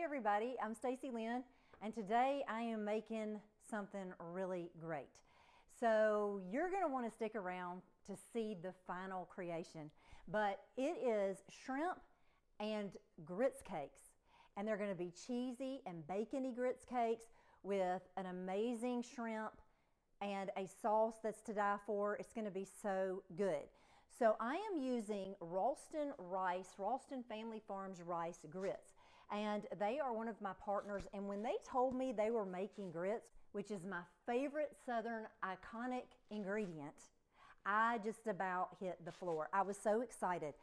Hey everybody, I'm Stacy Lynn, and today I am making something really great. So you're going to want to stick around to see the final creation, but it is shrimp and grits cakes, and they're going to be cheesy and bacony grits cakes with an amazing shrimp and a sauce that's to die for. It's going to be so good. So I am using Ralston Family Farms rice grits, and they are one of my partners. And when they told me they were making grits, which is my favorite Southern iconic ingredient, I just about hit the floor. I was so excited.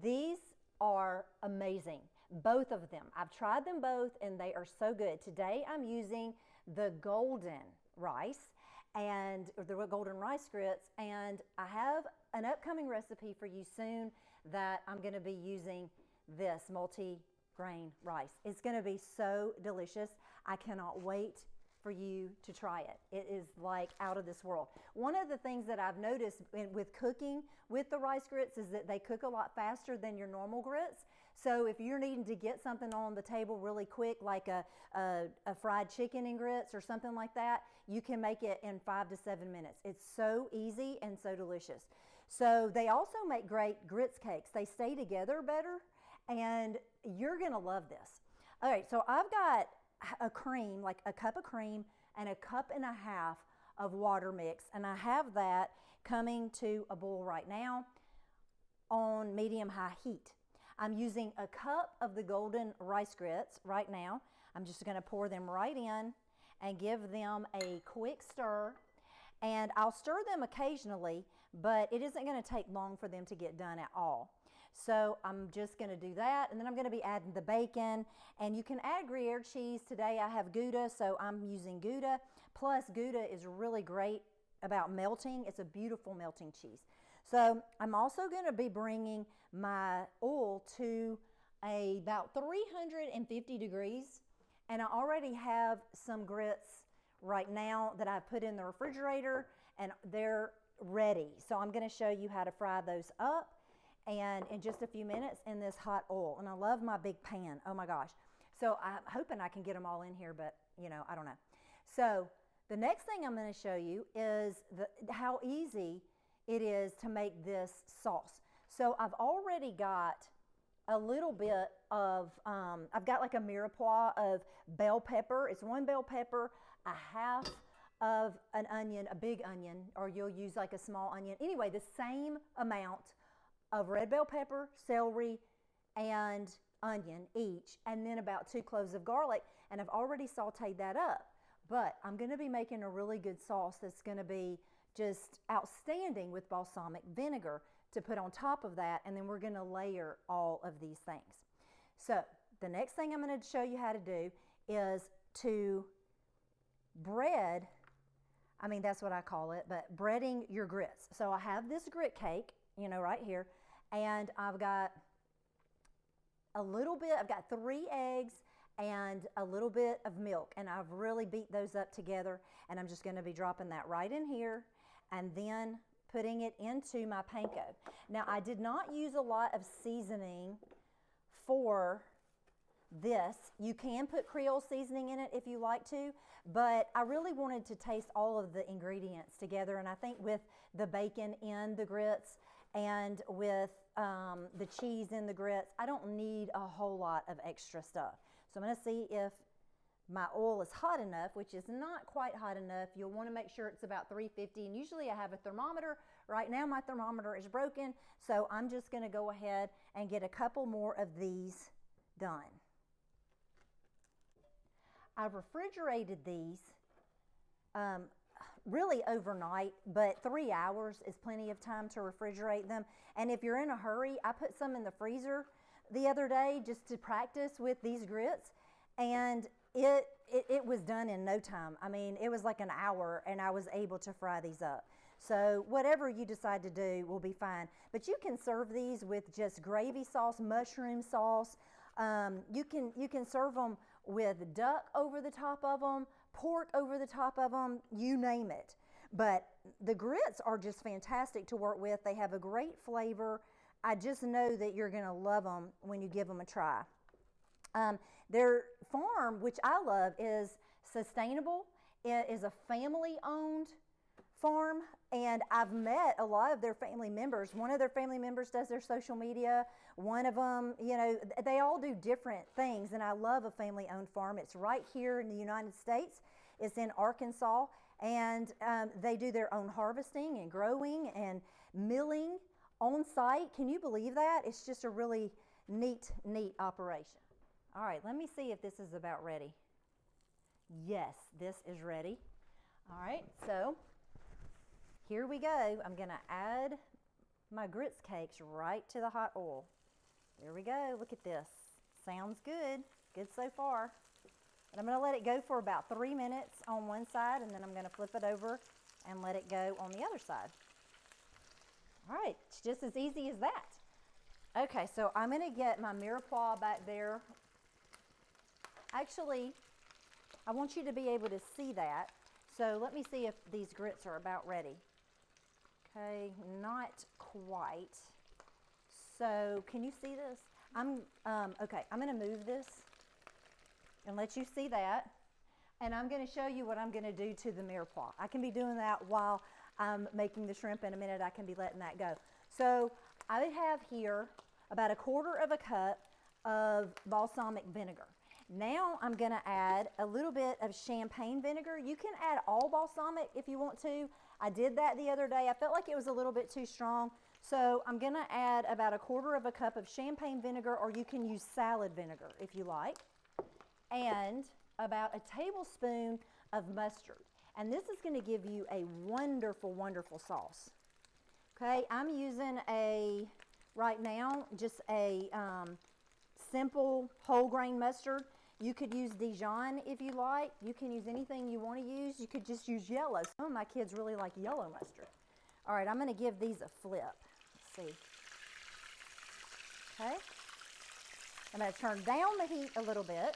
These are amazing, both of them. I've tried them both and they are so good. Today I'm using the golden rice and the golden rice grits, and I have an upcoming recipe for you soon that I'm going to be using this multi-grain rice. It's going to be so delicious. I cannot wait for you to try it. It is like out of this world. One of the things that I've noticed with cooking with the rice grits is that they cook a lot faster than your normal grits. So if you're needing to get something on the table really quick, like a fried chicken and grits or something like that, you can make it in 5 to 7 minutes. It's so easy and so delicious. So they also make great grits cakes. They stay together better, and you're gonna love this. All right, so I've got a cream, like a cup of cream and a cup and a half of water mix, and I have that coming to a boil right now on medium-high heat. I'm using a cup of the golden rice grits right now. I'm just going to pour them right in and give them a quick stir, and I'll stir them occasionally, but it isn't going to take long for them to get done at all. So I'm just going to do that, and then I'm going to be adding the bacon, and you can add Gruyere cheese. Today I have Gouda, so I'm using Gouda. Plus Gouda is really great about melting. It's a beautiful melting cheese. So I'm also going to be bringing my oil to about 350 degrees, and I already have some grits right now that I've put in the refrigerator, and they're ready. So I'm going to show you how to fry those up and in just a few minutes in this hot oil. And I love my big pan. Oh my gosh. So I'm hoping I can get them all in here, but you know, I don't know. So the next thing I'm going to show you is how easy it is to make this sauce. So I've already got a little bit of, I've got like a mirepoix of bell pepper. It's 1 bell pepper, a half of an onion, a big onion, or you'll use like a small onion. Anyway, the same amount of red bell pepper, celery, and onion each, and then about 2 cloves of garlic, and I've already sauteed that up. But I'm going to be making a really good sauce that's going to be just outstanding with balsamic vinegar to put on top of that, and then we're going to layer all of these things. So the next thing I'm going to show you how to do is to bread, I mean that's what I call it, but breading your grits. So I have this grit cake, you know, right here, and I've got a little bit, I've got 3 eggs and a little bit of milk, and I've really beat those up together, and I'm just going to be dropping that right in here and then putting it into my panko. Now I did not use a lot of seasoning for this. You can put Creole seasoning in it if you like to, but I really wanted to taste all of the ingredients together, and I think with the bacon in the grits and with the cheese in the grits, I don't need a whole lot of extra stuff. So I'm going to see if my oil is hot enough, which is not quite hot enough. You'll want to make sure it's about 350, and usually I have a thermometer. Right now my thermometer is broken, so I'm just going to go ahead and get a couple more of these done. I've refrigerated these really overnight, but 3 hours is plenty of time to refrigerate them. And if you're in a hurry, I put some in the freezer the other day just to practice with these grits, and it was done in no time. I mean, it was like an hour and I was able to fry these up. So whatever you decide to do will be fine. But you can serve these with just gravy sauce, mushroom sauce. You can serve them with duck over the top of them, pork over the top of them, you name it. But the grits are just fantastic to work with. They have a great flavor. I just know that you're going to love them when you give them a try. Their farm, which I love, is sustainable. It is a family-owned farm, and I've met a lot of their family members. One of their family members does their social media. One of them, you know, they all do different things, and I love a family-owned farm. It's right here in the United States. It's in Arkansas, and they do their own harvesting and growing and milling on site. Can you believe that? It's just a really neat operation. All right, let me see if this is about ready. Yes, this is ready. All right, so here we go. I'm going to add my grits cakes right to the hot oil. There we go. Look at this. Sounds good. Good so far. And I'm going to let it go for about 3 minutes on one side, and then I'm going to flip it over and let it go on the other side. All right, it's just as easy as that. Okay, so I'm going to get my mirepoix back there. Actually, I want you to be able to see that. So let me see if these grits are about ready. Okay, not quite. So can you see this? Okay, I'm going to move this and let you see that. And I'm going to show you what I'm going to do to the mirepoix. I can be doing that while I'm making the shrimp. In a minute, I can be letting that go. So I have here about 1/4 cup of balsamic vinegar. Now I'm going to add a little bit of champagne vinegar. You can add all balsamic if you want to. I did that the other day. I felt like it was a little bit too strong. So I'm going to add about 1/4 cup of champagne vinegar, or you can use salad vinegar if you like. And about 1 tablespoon of mustard. And this is going to give you a wonderful, wonderful sauce. Okay, I'm using right now, just a simple whole grain mustard. You could use Dijon if you like. You can use anything you want to use. You could just use yellow. Some of my kids really like yellow mustard. All right, I'm going to give these a flip. Let's see. Okay. I'm going to turn down the heat a little bit.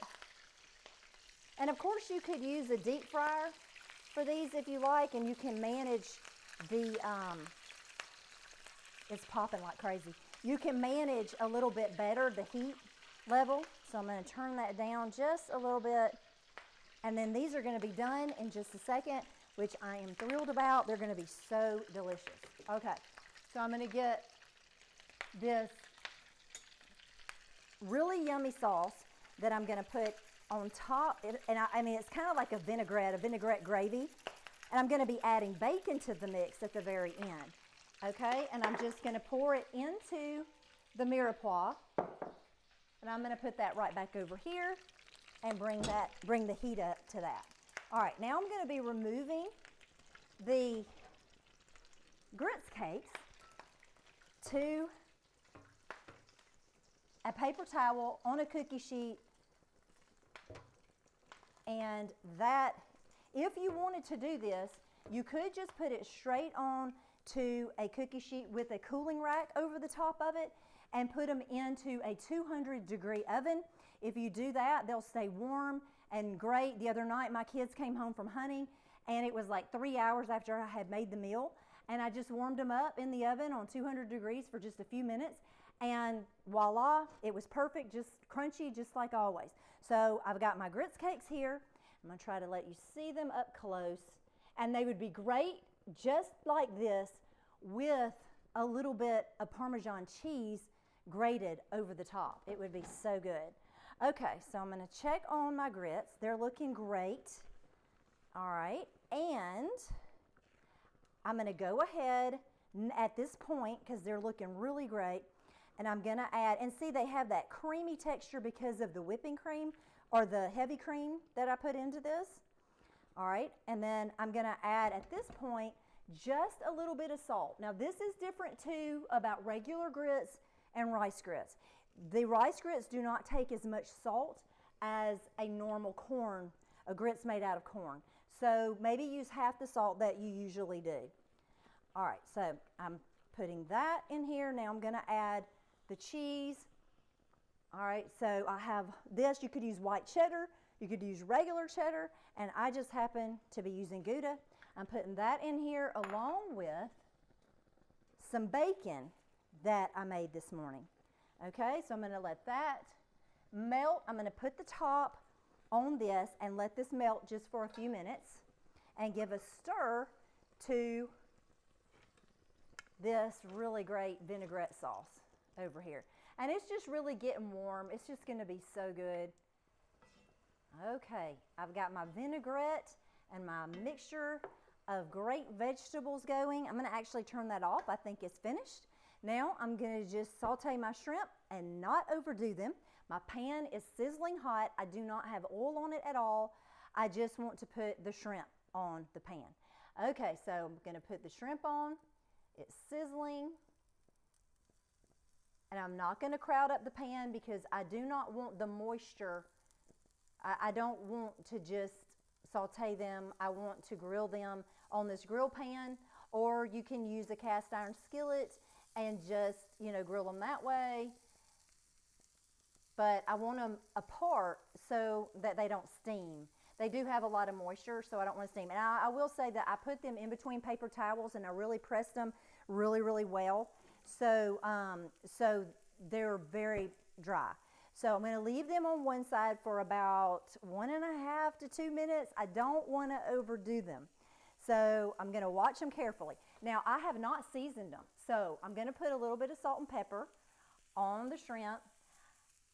And of course you could use a deep fryer for these if you like, and you can manage the, it's popping like crazy. You can manage a little bit better the heat level. So I'm going to turn that down just a little bit. And then these are going to be done in just a second, which I am thrilled about. They're going to be so delicious. Okay, so I'm going to get this really yummy sauce that I'm going to put on top. And I mean, it's kind of like a vinaigrette gravy. And I'm going to be adding bacon to the mix at the very end. Okay, and I'm just going to pour it into the mirepoix. And I'm going to put that right back over here and bring the heat up to that. All right, now I'm going to be removing the grits cakes to a paper towel on a cookie sheet. And that, if you wanted to do this, you could just put it straight on to a cookie sheet with a cooling rack over the top of it and put them into a 200-degree oven. If you do that, they'll stay warm and great. The other night, my kids came home from hunting, and it was like 3 hours after I had made the meal, and I just warmed them up in the oven on 200 degrees for just a few minutes, and voila, it was perfect, just crunchy, just like always. So I've got my grits cakes here. I'm going to try to let you see them up close, and they would be great just like this with a little bit of Parmesan cheese grated over the top. It would be so good. Okay, so I'm going to check on my grits. They're looking great. All right, and I'm going to go ahead at this point, because they're looking really great, and I'm going to add, and see, they have that creamy texture because of the whipping cream or the heavy cream that I put into this. All right, and then I'm going to add at this point just a little bit of salt. Now this is different too about regular grits and rice grits. The rice grits do not take as much salt as a normal corn, a grits made out of corn. So maybe use half the salt that you usually do. All right, so I'm putting that in here. Now I'm going to add the cheese. All right, so I have this. You could use white cheddar, you could use regular cheddar, and I just happen to be using Gouda. I'm putting that in here along with some bacon that I made this morning. Okay, so I'm going to let that melt. I'm going to put the top on this and let this melt just for a few minutes and give a stir to this really great vinaigrette sauce over here. And it's just really getting warm. It's just going to be so good. Okay, I've got my vinaigrette and my mixture of great vegetables going. I'm going to actually turn that off. I think it's finished. Now I'm going to just saute my shrimp and not overdo them. My pan is sizzling hot. I do not have oil on it at all. I just want to put the shrimp on the pan. Okay, so I'm going to put the shrimp on. It's sizzling. And I'm not going to crowd up the pan because I do not want the moisture. I don't want to just saute them. I want to grill them on this grill pan, or you can use a cast iron skillet and just, grill them that way. But I want them apart so that they don't steam. They do have a lot of moisture, so I don't want to steam. And I will say that I put them in between paper towels and I really pressed them really, really well. So they're very dry. So I'm going to leave them on one side for about 1.5 to 2 minutes. I don't want to overdo them. So I'm going to watch them carefully. Now, I have not seasoned them. So I'm going to put a little bit of salt and pepper on the shrimp.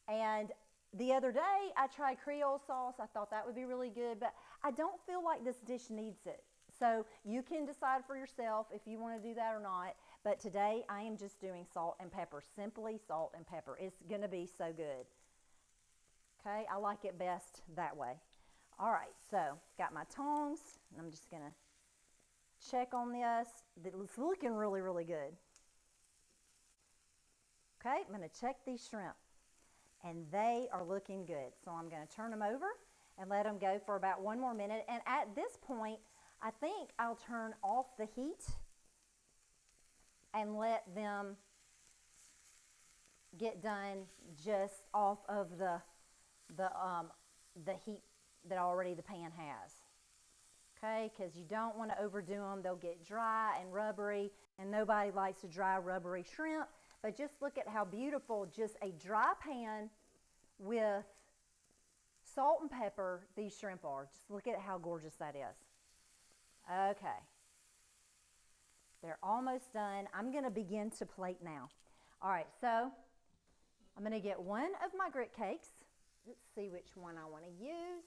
And the other day, I tried Creole sauce. I thought that would be really good, but I don't feel like this dish needs it. So you can decide for yourself if you want to do that or not. But today, I am just doing salt and pepper, simply salt and pepper. It's going to be so good. Okay, I like it best that way. All right, so got my tongs, and I'm just going to check on this. It's looking really, really good. Okay, I'm going to check these shrimp. And they are looking good. So I'm going to turn them over and let them go for about 1 more minute. And at this point, I think I'll turn off the heat and let them get done just off of the heat that already the pan has. Okay, because you don't want to overdo them. They'll get dry and rubbery, and nobody likes a dry, rubbery shrimp. But just look at how beautiful just a dry pan with salt and pepper these shrimp are. Just look at how gorgeous that is. Okay. They're almost done. I'm going to begin to plate now. All right, so I'm going to get one of my grit cakes. Let's see which one I want to use.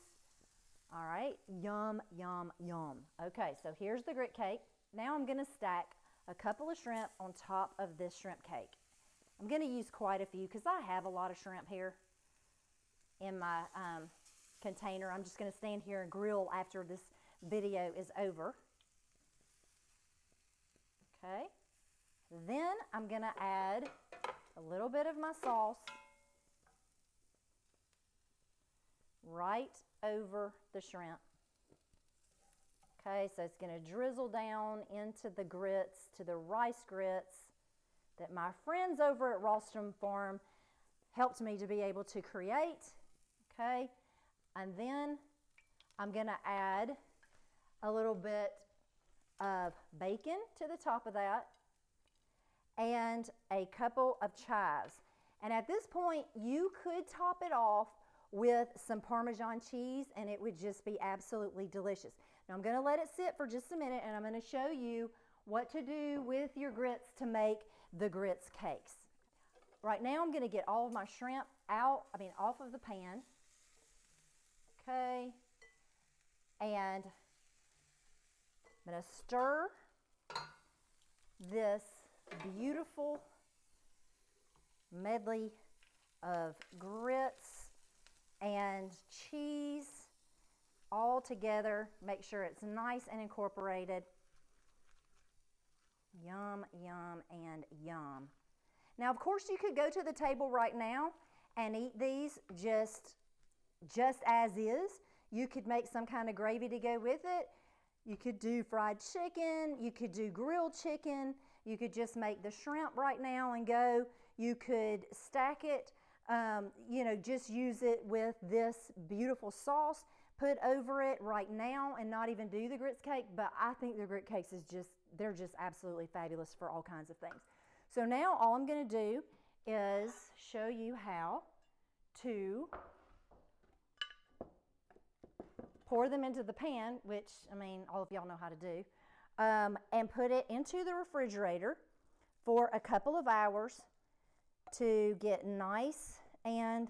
All right, yum, yum, yum. Okay, so here's the grit cake. Now I'm going to stack a couple of shrimp on top of this shrimp cake. I'm going to use quite a few because I have a lot of shrimp here in my container. I'm just going to stand here and grill after this video is over. Okay. Then I'm going to add a little bit of my sauce right over the shrimp. Okay, so it's going to drizzle down into the grits, to the rice grits that my friends over at Ralston Farm helped me to be able to create. Okay, and then I'm going to add a little bit of bacon to the top of that and a couple of chives. And at this point, you could top it off with some Parmesan cheese and it would just be absolutely delicious. Now I'm going to let it sit for just a minute and I'm going to show you what to do with your grits to make the grits cakes. Right now I'm going to get all of my shrimp off of the pan. Okay. And I'm going to stir this beautiful medley of grits and cheese all together. Make sure it's nice and incorporated. Yum, yum, and yum. Now, of course, you could go to the table right now and eat these just as is. You could make some kind of gravy to go with it. You could do fried chicken. You could do grilled chicken. You could just make the shrimp right now and go. You could stack it, just use it with this beautiful sauce, put over it right now and not even do the grits cake. But I think the grit cakes they're just absolutely fabulous for all kinds of things. So now all I'm going to do is show you how to pour them into the pan, which, I mean, all of y'all know how to do, and put it into the refrigerator for a couple of hours to get nice and,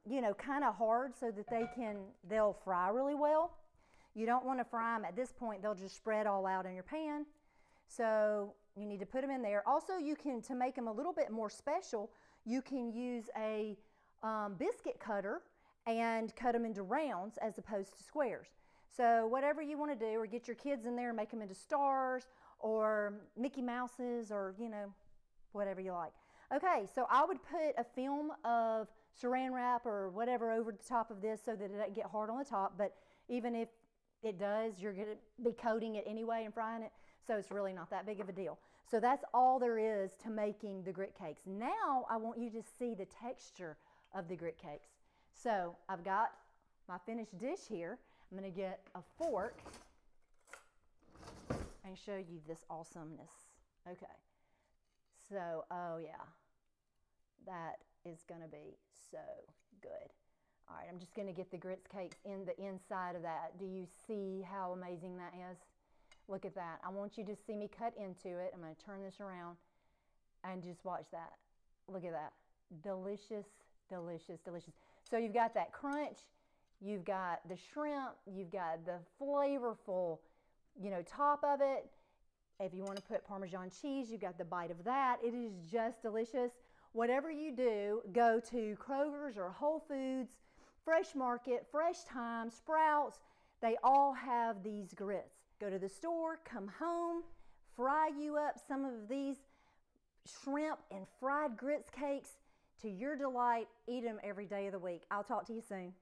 you know, kind of hard so that they'll fry really well. You don't want to fry them at this point. They'll just spread all out in your pan. So you need to put them in there. Also, you can, to make them a little bit more special, you can use a biscuit cutter and cut them into rounds as opposed to squares. So whatever you want to do, or get your kids in there and make them into stars or Mickey Mouses, or, you know, whatever you like. Okay, so I would put a film of saran wrap or whatever over the top of this so that it doesn't get hard on the top, but even if it does, you're going to be coating it anyway and frying it, so it's really not that big of a deal. So that's all there is to making the grit cakes. Now I want you to see the texture of the grit cakes. So I've got my finished dish here. I'm going to get a fork and show you this awesomeness. Okay, so, oh yeah, that is going to be so good. All right, I'm just going to get the grits cakes in the inside of that. Do you see how amazing that is? Look at that. I want you to see me cut into it. I'm going to turn this around and just watch that. Look at that. Delicious, delicious, delicious. So you've got that crunch, you've got the shrimp, you've got the flavorful, you know, top of it. If you want to put Parmesan cheese, you've got the bite of that. It is just delicious. Whatever you do, go to Kroger's or Whole Foods, Fresh Market, Fresh Thyme, Sprouts. They all have these grits. Go to the store, come home, fry you up some of these shrimp and fried grits cakes to your delight. Eat them every day of the week. I'll talk to you soon.